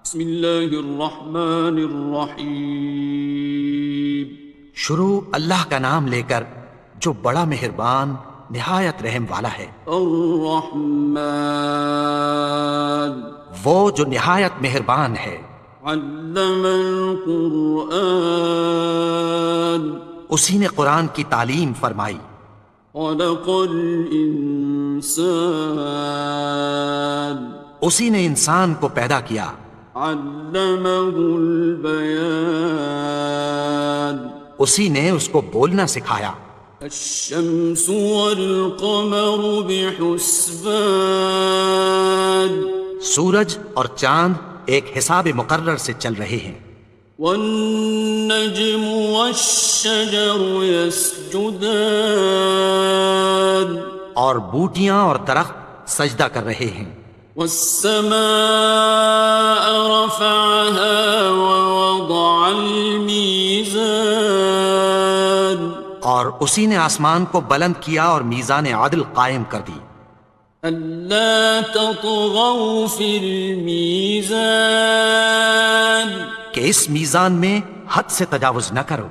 بسم اللہ الرحمن الرحیم۔ شروع اللہ کا نام لے کر جو بڑا مہربان نہایت رحم والا ہے۔ الرحمن، وہ جو نہایت مہربان ہے۔ علم القرآن، اسی نے قرآن کی تعلیم فرمائی۔ خلق الانسان، اسی نے انسان کو پیدا کیا۔ علمہ البیان، اسی نے اس کو بولنا سکھایا۔ الشمس والقمر بحسبان، سورج اور چاند ایک حساب مقرر سے چل رہے ہیں۔ والنجم والشجر يسجدان، اور بوٹیاں اور درخت سجدہ کر رہے ہیں۔ والسماء رفعها ووضع الميزان، اور اسی نے آسمان کو بلند کیا اور میزان عدل قائم کر دی۔ ألا تطغوا في الميزان، کہ اس میزان میں حد سے تجاوز نہ کرو۔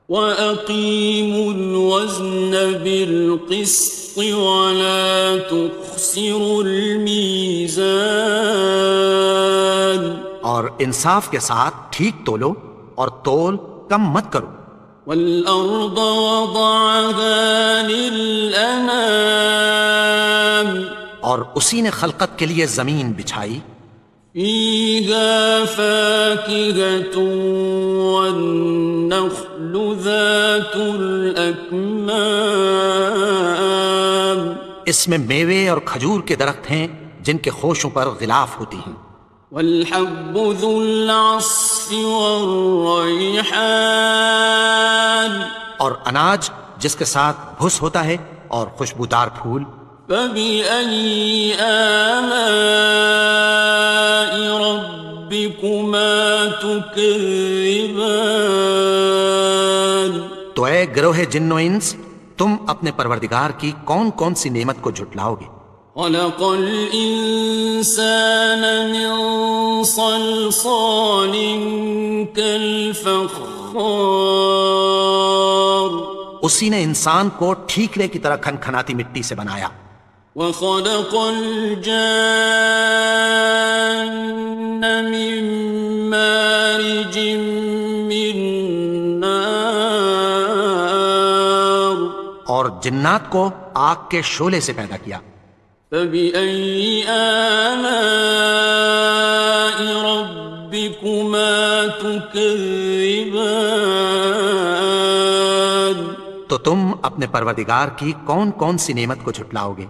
وَأَقِيمُوا الْوَزْنَ بِالْقِسْطِ وَلَا تُخْسِرُوا الْمِيزَانَ، اور انصاف کے ساتھ ٹھیک تولو اور تول کم مت کرو۔ وَالْأَرْضَ وَضَعَهَا لِلْأَنَامِ، اور اسی نے خلقت کے لیے زمین بچھائی۔ فِيهَا فَاكِهَةٌ وَالنَّخْلُ ذَاتُ الْأَكْمَامِ، اس میں میوے اور کھجور کے درخت ہیں جن کے خوشوں پر غلاف ہوتی ہیں۔ وَالْحَبُّ ذُو الْعَصْفِ وَالرَّيْحَانِ، اور اناج جس کے ساتھ بھس ہوتا ہے اور خوشبودار پھول۔ فَبِأَيِّ آلَاءِ رَبِّكُمَا تُكَذِّبَانِ، تو اے گروہ جن و انس، تم اپنے پروردگار کی کون کون سی نعمت کو جھٹلاؤ گے؟ خَلَقَ الْإِنسَانَ مِنْ صَلْصَالٍ كَالْفَخَّارِ، اسی نے انسان کو ٹھیکرے کی طرح کھنکھناتی مٹی سے بنایا۔ وَخَلَقَ الْجَانَّ مِن مَّارِجٍ مِّن نَّارٍ، اور جنات کو آگ کے شعلے سے پیدا کیا۔ فَبِأَيِّ آلَاءِ رَبِّكُمَا تُكَذِّبَانِ، تو تم اپنے پروردگار کی کون کون سی نعمت کو جھٹلاؤ گے؟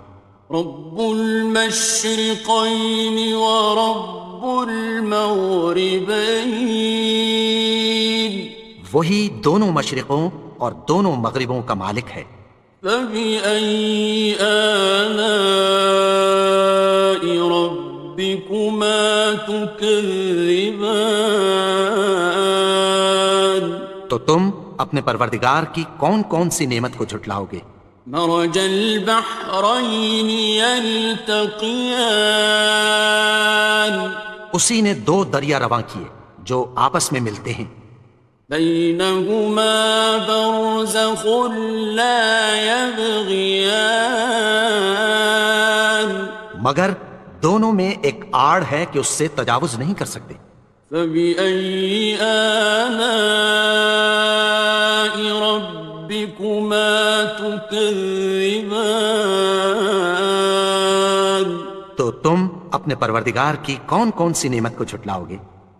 رب المشرقين ورب المغربين، وہی دونوں مشرقوں اور دونوں مغربوں کا مالک ہے۔ فبأي آلاء ربكما تكذبان، تو تم اپنے پروردگار کی کون کون سی نعمت کو جھٹلاؤ گے؟ مرج البحرين يلتقيان، اسی نے دو دریا رواں کیے جو آپس میں ملتے ہیں۔ بينهما برزخ لا يبغيان، مگر دونوں میں ایک آڑ ہے کہ اس سے تجاوز نہیں کر سکتے۔ فبأي آلاء ربكما تكذبان، تو تم اپنے پروردگار کی کون کون سی نعمت کو جھٹلاؤ گے؟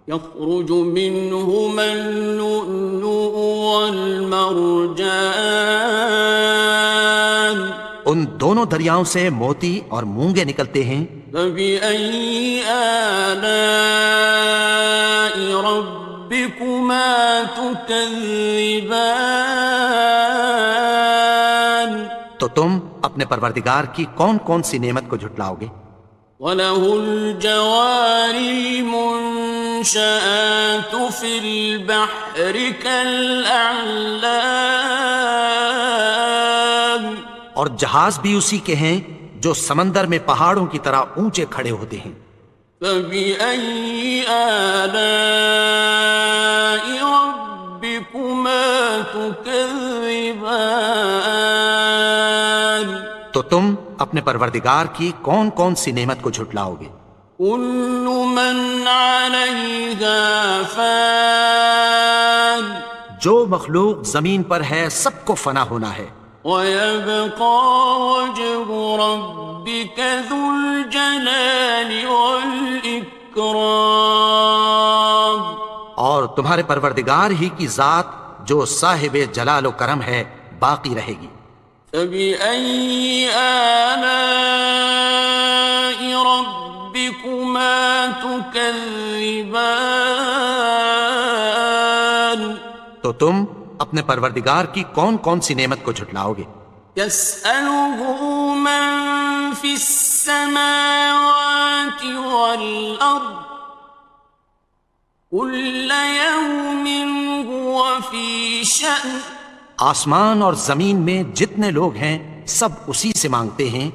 يخرج منهما اللؤلؤ والمرجان، ان دونوں دریاؤں سے موتی اور مونگے نکلتے ہیں۔ فبأي آلاء ربكما تكذبان، تو تم اپنے پروردگار کی کون کون سی نعمت کو جھٹلاؤ گے؟ وَلَهُ الْجَوَارِ الْمُنشَآتُ فِي الْبَحْرِ كَالْأَعْلَامِ، اور جہاز بھی اسی کے ہیں جو سمندر میں پہاڑوں کی طرح اونچے کھڑے ہوتے ہیں۔ فبأي آلاء ربكما تكذبان تو تم اپنے پروردگار کی کون کون سی نعمت کو جھٹلاؤ گے؟ كل من عليها فان جو مخلوق زمین پر ہے سب کو فنا ہونا ہے، ويبقى وجه ربك ذو الجلال والإكرام اور تمہارے پروردگار ہی کی ذات جو صاحب جلال و کرم ہے باقی رہے گی۔ فبأي آلاء ربكما تكذبان تو تم اپنے پروردگار کی کون کون سی نعمت کو جھٹلاؤ گے؟ يسأله من في السماوات والأرض كل يوم هو في شأن آسمان اور زمین میں جتنے لوگ ہیں سب اسی سے مانگتے ہیں،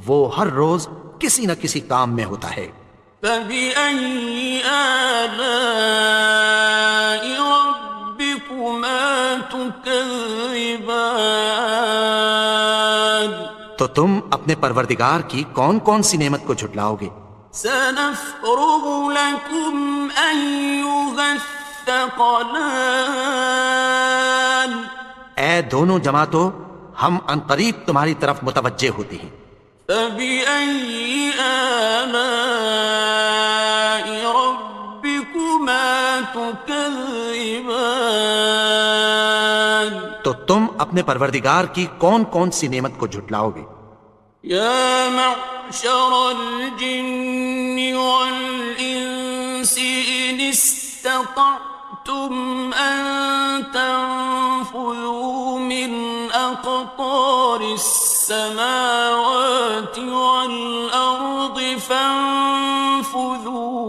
وہ ہر روز کسی نہ کسی کام میں ہوتا ہے۔ فبأي آلاء ربكما تكذبان تو تم اپنے پروردگار کی کون کون سی نعمت کو جھٹلاؤ گے؟ سنفرغ لكم أيها الثقلان اے دونوں جماعتوں، ہم عنقریب تمہاری طرف متوجہ ہوتے ہیں۔ فبأي آلاء ربكما تكذبان تو تم اپنے پروردگار کی کون کون سی نعمت کو جھٹلاؤ گے؟ يا معشر الجن والإنس إن استطعتم أن تنفذوا من أقطار السماوات والأرض فانفذوا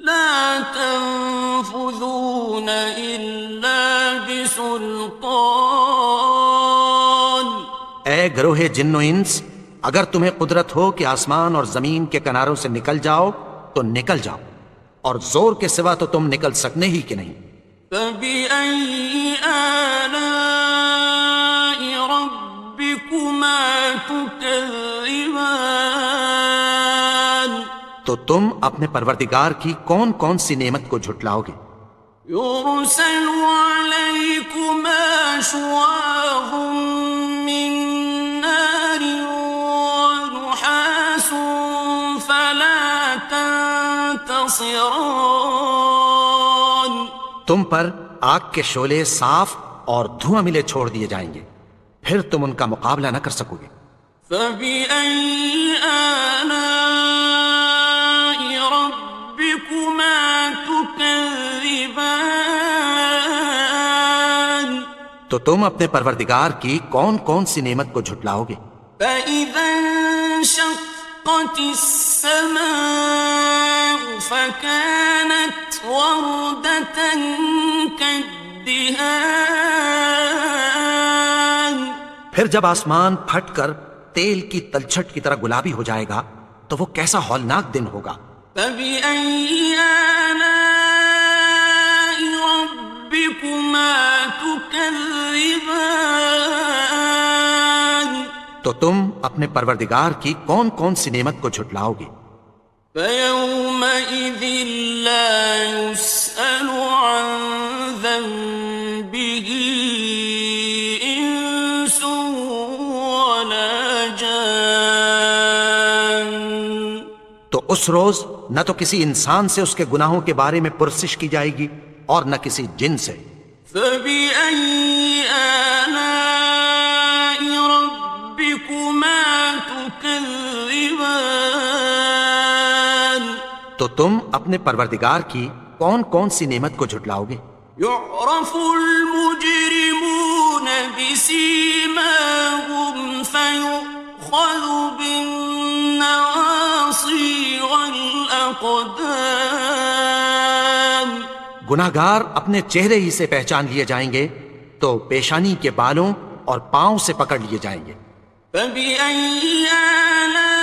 لا تنفذون إلا بسلطان اے گروہ جن و انس، اگر تمہیں قدرت ہو کہ آسمان اور زمین کے کناروں سے نکل جاؤ تو نکل جاؤ، اور زور کے سوا تو تم نکل سکنے ہی کہ نہیں۔ فبأي آلاء ربكما تكذبان تو تم اپنے پروردگار کی کون کون سی نعمت کو جھٹلاؤ گے؟ يرسل عليكما شواظ من نار ونحاس فلا تنتصران تم پر آگ کے شعلے صاف اور دھواں ملے چھوڑ دیے جائیں گے، پھر تم ان کا مقابلہ نہ کر سکو گے۔ فبأي آلاء ربكما تكذبان تو تم اپنے پروردگار کی کون کون سی نعمت کو جھٹلاؤ گے؟ فإذا انشقت السماء فكانت وردة كالدهان پھر جب آسمان پھٹ کر تیل کی تلچھٹ کی طرح گلابی ہو جائے گا تو وہ کیسا ہولناک دن ہوگا۔ فبأي آلاء ربكما تكذبان تو تم اپنے پروردگار کی کون کون سی نعمت کو جھٹلاؤ گے؟ فيومئذ لا يسأل عن ذنبه إنس ولا جان تو اس روز نہ تو کسی انسان سے اس کے گناہوں کے بارے میں پرسش کی جائے گی اور نہ کسی جن سے۔ فبأي آلاء ربكما تكذبان تو تم اپنے پروردگار کی کون کون سی نعمت کو جھٹلاؤ گے؟ يعرف المجرمون بسيماهم فيؤخذ بالنواصي والأقدام گناہگار اپنے چہرے ہی سے پہچان لیے جائیں گے تو پیشانی کے بالوں اور پاؤں سے پکڑ لیے جائیں گے۔ فبأي آلاء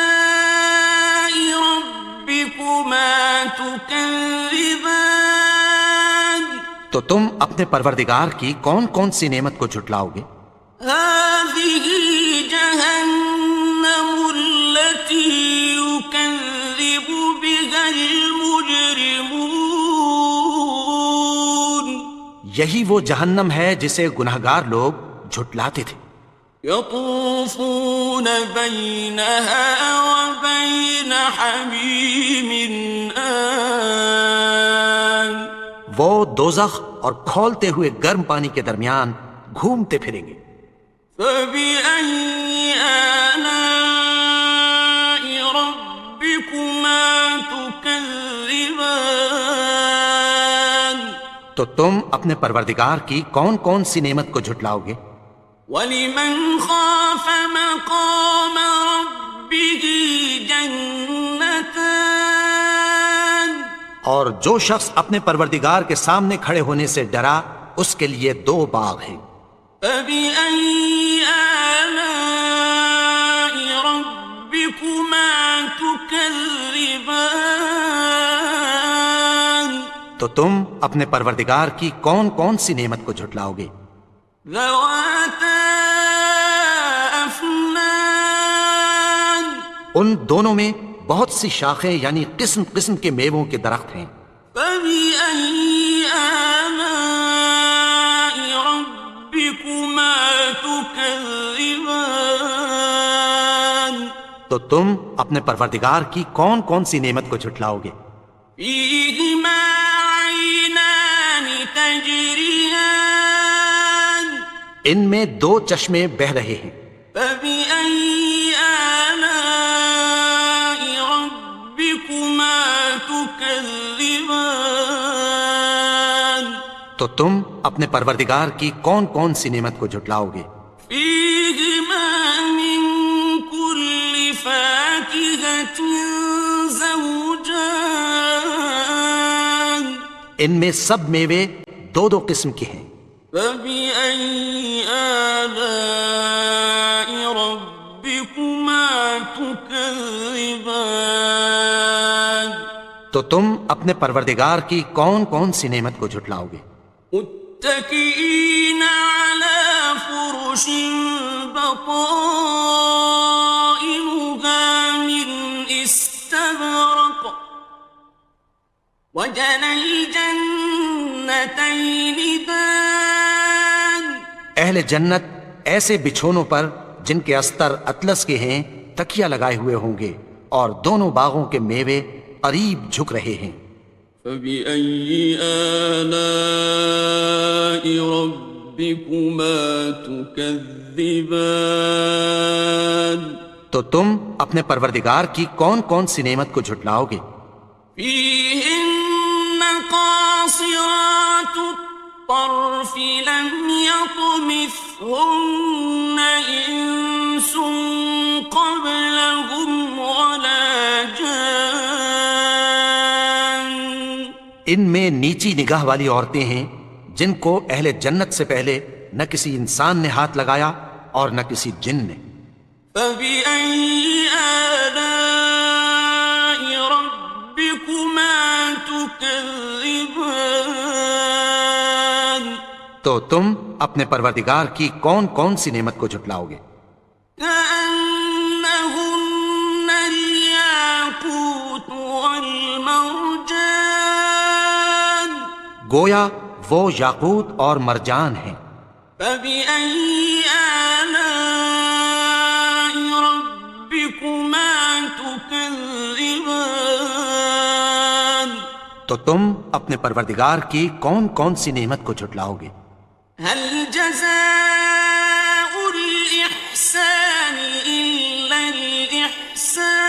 ربكما تكذبان تو تم اپنے پروردگار کی کون کون سی نعمت کو جھٹلاؤ گے؟ هذه جهنم التي يكذب بها المجرمون یہی وہ جہنم ہے جسے گنہگار لوگ جھٹلاتے تھے۔ يطوفون بينها وبين حميم آن وہ دوزخ اور کھولتے ہوئے گرم پانی کے درمیان گھومتے پھریں گے۔ فبأي آلاء ربكما تكذبان تو تم اپنے پروردگار کی کون کون سی نعمت کو جھٹلاؤ گے؟ ولمن خاف مقام ربه جنتان اور جو شخص اپنے پروردگار کے سامنے کھڑے ہونے سے ڈرا اس کے لیے دو باغ ہیں۔ فبأي آلاء ربكما تكذبان تو تم اپنے پروردگار کی کون کون سی نعمت کو جھٹلاؤ گے؟ ذواتا افنان ان دونوں میں بہت سی شاخیں یعنی قسم قسم کے میووں کے درخت ہیں۔ فبأي آلاء ربكما تكذبان تو تم اپنے پروردگار کی کون کون سی نعمت کو جھٹلاؤ گے؟ فيهما عينان تجريان ان میں دو چشمے بہہ رہے ہیں۔ فبأي آلاء ربكما تكذبان تو تم اپنے پروردگار کی کون کون سی نعمت کو جھٹلاؤ گے؟ فيهما من كل فاكهة زوجان ان میں سب میوے دو دو قسم کے ہیں۔ فبأي آلاء ربكما تكذبان تو تم اپنے پروردگار کی کون کون سی نعمت کو جھٹلاؤ گے؟ متكئين على فرش بطائنها من استبرق وجنى الجنتين دان اہل جنت ایسے بچھونوں پر جن کے استر اطلس کے ہیں تکیہ لگائے ہوئے ہوں گے اور دونوں باغوں کے میوے قریب جھک رہے ہیں۔ فبأي آلاء ربكما تكذبان تو تم اپنے پروردگار کی کون کون سی نعمت کو جھٹلاؤ گے؟ فيهن قاصرات الطرف لم يطمثهن إنس قبلهم ولا جان ان میں نیچی نگاہ والی عورتیں ہیں جن کو اہل جنت سے پہلے نہ کسی انسان نے ہاتھ لگایا اور نہ کسی جن نے۔ فبأي آلاء ربكما تكذبان تو تم اپنے پروردگار کی کون کون سی نعمت کو جھٹلاؤ گے؟ كأنهن الياقوت والمرجان گویا وہ یاقوت اور مرجان ہیں۔ فبأي آلاء ربكما تكذبان تو تم اپنے پروردگار کی کون کون سی نعمت کو جھٹلاؤ گے؟ هل جزاء الإحسان إلا الإحسان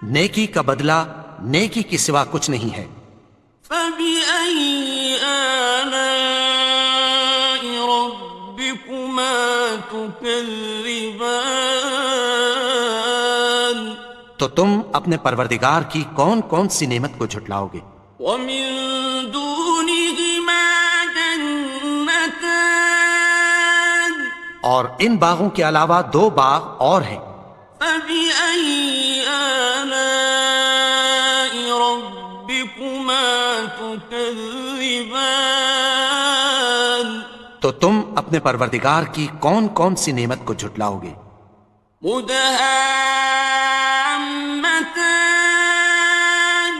نیکی کا بدلہ نیکی کے سوا کچھ نہیں ہے۔ فبأي آلاء ربكما تكذبان تو تم اپنے پروردگار کی کون کون سی نعمت کو جھٹلاؤ گے؟ ومن دونهما جنتان اور ان باغوں کے علاوہ دو باغ اور ہیں۔ فبأي آلاء تكذبان تو تم اپنے پروردگار کی کون کون سی نعمت کو جھٹلاؤ گے؟ مدهامتان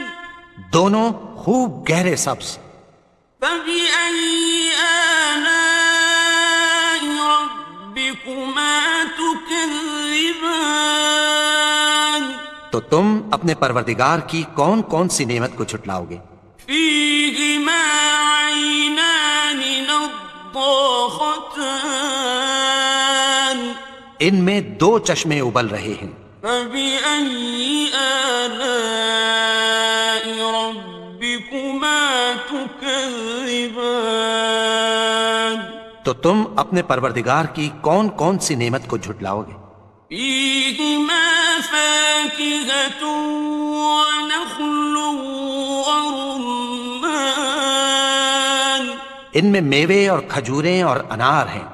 دونوں خوب گہرے سبز. فبأي آلاء ربكما تكذبان تو تم اپنے پروردگار کی کون کون سی نعمت کو جھٹلاؤ گے؟ فيهما عينان نضاختان ان میں دو چشمے ابل رہے ہیں. فبأي آلاء ربكما تكذبان تو تم اپنے پروردگار کی کون کون سی نعمت کو جھٹلاؤ گے؟ فيهما فاكهة ونخل ورمان ان میں میوے اور کھجوریں اور انار ہیں.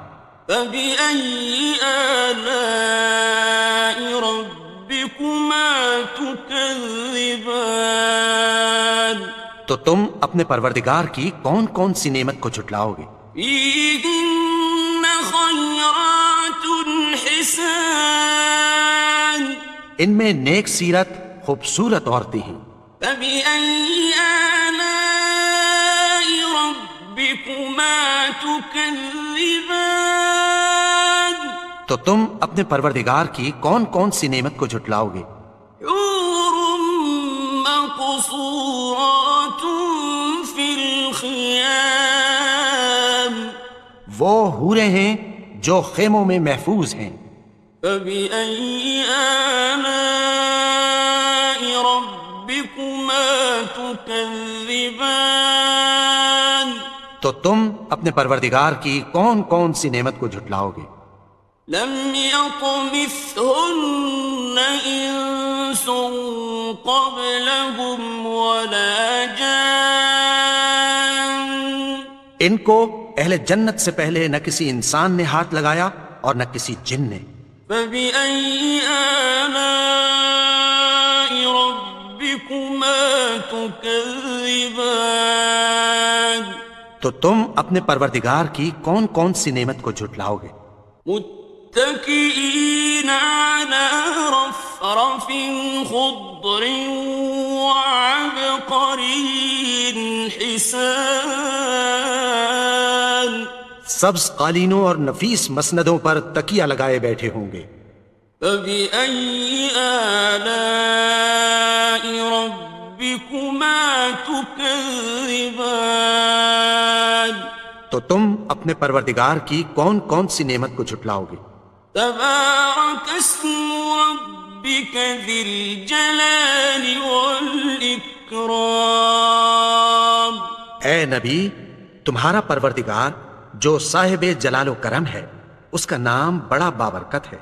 فبأي آلاء ربكما تكذبان تو تم اپنے پروردگار کی کون کون سی نعمت کو جھٹلاؤ گے؟ فيهن خيرات حسان ان میں نیک سیرت خوبصورت عورتیں ہیں. فبأي آلاء ربكما تكذبان تو تم اپنے پروردگار کی کون کون سی نعمت کو جھٹلاؤ گے؟ حور مقصورات في الخيام وہ حوریں ہیں جو خیموں میں محفوظ ہیں. فبأي آلاء ربكما تكذبان تو تم اپنے پروردگار کی کون کون سی نعمت کو جھٹلاؤ گے؟ لم يطمثهن إنس قبلهم ولا جان ان کو اہل جنت سے پہلے نہ کسی انسان نے ہاتھ لگایا اور نہ کسی جن نے. فبأي آلاء ربكما تكذبان تو تم اپنے پروردگار کی کون کون سی نعمت کو جھٹلاؤ گے؟ متكئين على رفرف خضر وعبقري حسان سبز قالینوں اور نفیس مسندوں پر تکیہ لگائے بیٹھے ہوں گے. فبأي آلاء ربكما تكذبان تو تم اپنے پروردگار کی کون کون سی نعمت کو جھٹلاؤ گے؟ تبارك اسم ربك ذي الجلال والإكرام اے نبی، تمہارا پروردگار جو صاحب جلال و کرم ہے، اس کا نام بڑا بابرکت ہے.